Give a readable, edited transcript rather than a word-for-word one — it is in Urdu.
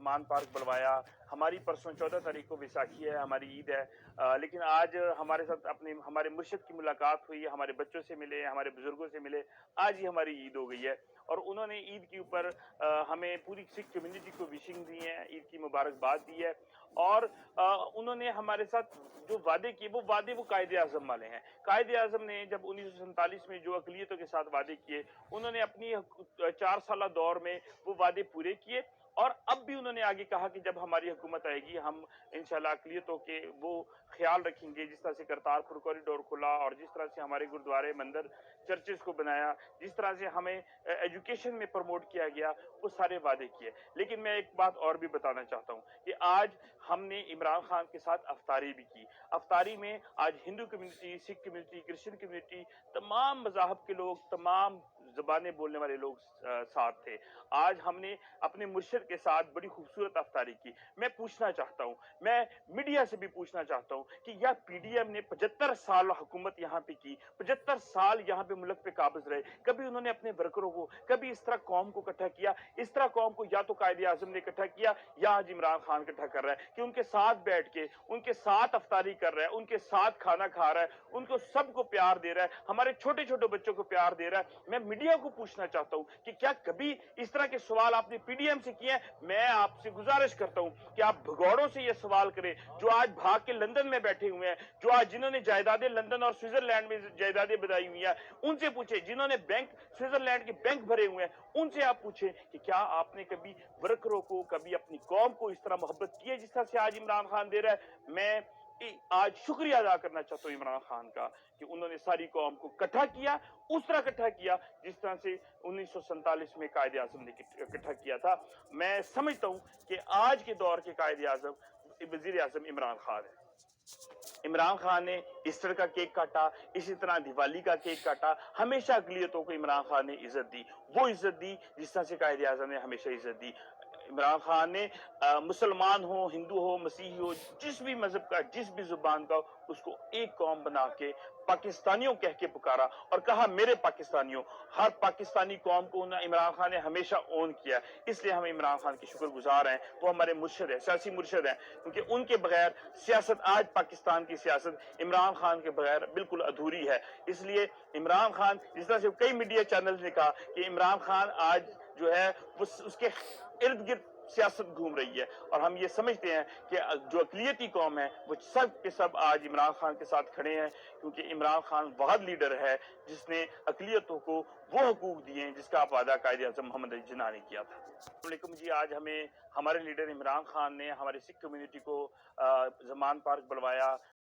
زمان پارک بلوایا. ہماری پرسوں 14 تاریخ کو بیساکھی ہے, ہماری عید ہے, لیکن آج ہمارے ساتھ ہمارے مرشد کی ملاقات ہوئی, ہمارے بچوں سے ملے, ہمارے بزرگوں سے ملے. آج ہی ہماری عید ہو گئی ہے اور انہوں نے عید کے اوپر ہمیں پوری سکھ کمیونٹی کو وشنگ دی ہے, عید کی مبارکباد دی ہے. اور انہوں نے ہمارے ساتھ جو وعدے کیے وہ قائد اعظم والے ہیں. قائد اعظم نے جب 1947 میں جو اقلیتوں کے ساتھ وعدے کیے, انہوں نے اپنی 4 سالہ دور میں وہ وعدے پورے کیے. اور اب بھی انہوں نے آگے کہا کہ جب ہماری حکومت آئے گی ہم انشاءاللہ اقلیتوں کے وہ خیال رکھیں گے, جس طرح سے کرتارپور کوریڈور کھلا اور جس طرح سے ہمارے گردوارے مندر چرچز کو بنایا, جس طرح سے ہمیں ایجوکیشن میں پروموٹ کیا گیا, وہ سارے وعدے کیے. لیکن میں ایک بات اور بھی بتانا چاہتا ہوں کہ آج ہم نے عمران خان کے ساتھ افطاری بھی کی. افطاری میں آج ہندو کمیونٹی, سکھ کمیونٹی, کرسچن کمیونٹی, تمام مذاہب کے لوگ, تمام زبانیں بولنے والے لوگ ساتھ تھے. آج ہم نے اپنے مرشد کے ساتھ بڑی خوبصورت افطاری کی. میں پوچھنا چاہتا ہوں, میں میڈیا سے بھی پوچھنا چاہتا ہوں کہ یا پی ڈی ایم نے 75 سال حکومت یہاں پہ کی, 75 سال یہاں پہ ملک پہ قابض رہے, کبھی انہوں نے اپنے ورکروں کو کبھی اس طرح قوم کو اکٹھا کیا؟ اس طرح قوم کو یا تو قائد اعظم نے اکٹھا کیا یا آج عمران خان اکٹھا کر رہا ہے کہ ان کے ساتھ بیٹھ کے ان کے ساتھ افطاری کر رہا ہے, ان کے ساتھ کھانا کھا رہا ہے, ان کو سب کو پیار دے رہا ہے, ہمارے چھوٹے چھوٹے بچوں کو پیار دے رہا ہے. میں میڈیا کو پوچھنا چاہتا ہوں کہ کیا کبھی اس طرح کے سوال آپ نے پی ڈی ایم سے کیے ہیں؟ میں آپ سے گزارش کرتا ہوں کہ آپ بھگوڑوں سے یہ سوال کریں جو آج بھاگ کے لندن میں بیٹھے ہوئے ہیں, جو آج جنہوں نے جائیدادیں لندن اور سوئٹزرلینڈ میں جائیدادیں بنائی ہوئی ہیں, ان سے پوچھیں. جنہوں نے بینک سوئٹزرلینڈ کے بینک بھرے ہوئے ہیں, ان سے آپ پوچھیں کہ کیا آپ نے کبھی ورکروں کو, کبھی اپنی قوم کو اس طرح محبت کی ہے جس طرح سے آج عمران خان دے رہا ہے؟ میں آج شکریہ ادا کرنا چاہتا ہوں عمران خان کا کہ انہوں نے ساری قوم کو اکٹھا کیا, اس طرح اکٹھا کیا جس طرح سے 1947 میں قائد اعظم نے اکٹھا کیا تھا. میں سمجھتا ہوں کہ آج کے دور کے قائد اعظم وزیر اعظم عمران خان ہے. عمران خان نے ایسٹر کا کیک کاٹا, اسی طرح دیوالی کا کیک کاٹا. ہمیشہ اقلیتوں کو عمران خان نے عزت دی, وہ عزت دی جس طرح سے قائد اعظم نے ہمیشہ عزت دی. عمران خان نے مسلمان ہو, ہندو ہو, مسیحی ہو, جس بھی مذہب کا, جس بھی زبان کا ہو, اس کو ایک قوم بنا کے پاکستانیوں کہہ کے پکارا اور کہا میرے پاکستانیوں. ہر پاکستانی قوم کو عمران خان نے ہمیشہ اون کیا. اس لیے ہم عمران خان کے شکر گزار ہیں. وہ ہمارے مرشد ہیں, سیاسی مرشد ہیں, کیونکہ ان کے بغیر سیاست, آج پاکستان کی سیاست عمران خان کے بغیر بالکل ادھوری ہے. اس لیے عمران خان, جس طرح سے کئی میڈیا چینلز نے کہا کہ عمران خان آج جو ہے وہ اس کے ارد گرد سیاست گھوم رہی ہے, اور ہم یہ سمجھتے ہیں کہ جو اقلیتی قوم ہے وہ سب کے سب آج عمران خان کے ساتھ کھڑے ہیں, کیونکہ عمران خان واحد لیڈر ہے جس نے اقلیتوں کو وہ حقوق دیے ہیں جس کا وعدہ قائد اعظم محمد علی جناح نے کیا تھا. السلام علیکم جی. آج ہمیں ہمارے لیڈر عمران خان نے ہمارے سکھ کمیونٹی کو زمان پارک بلوایا.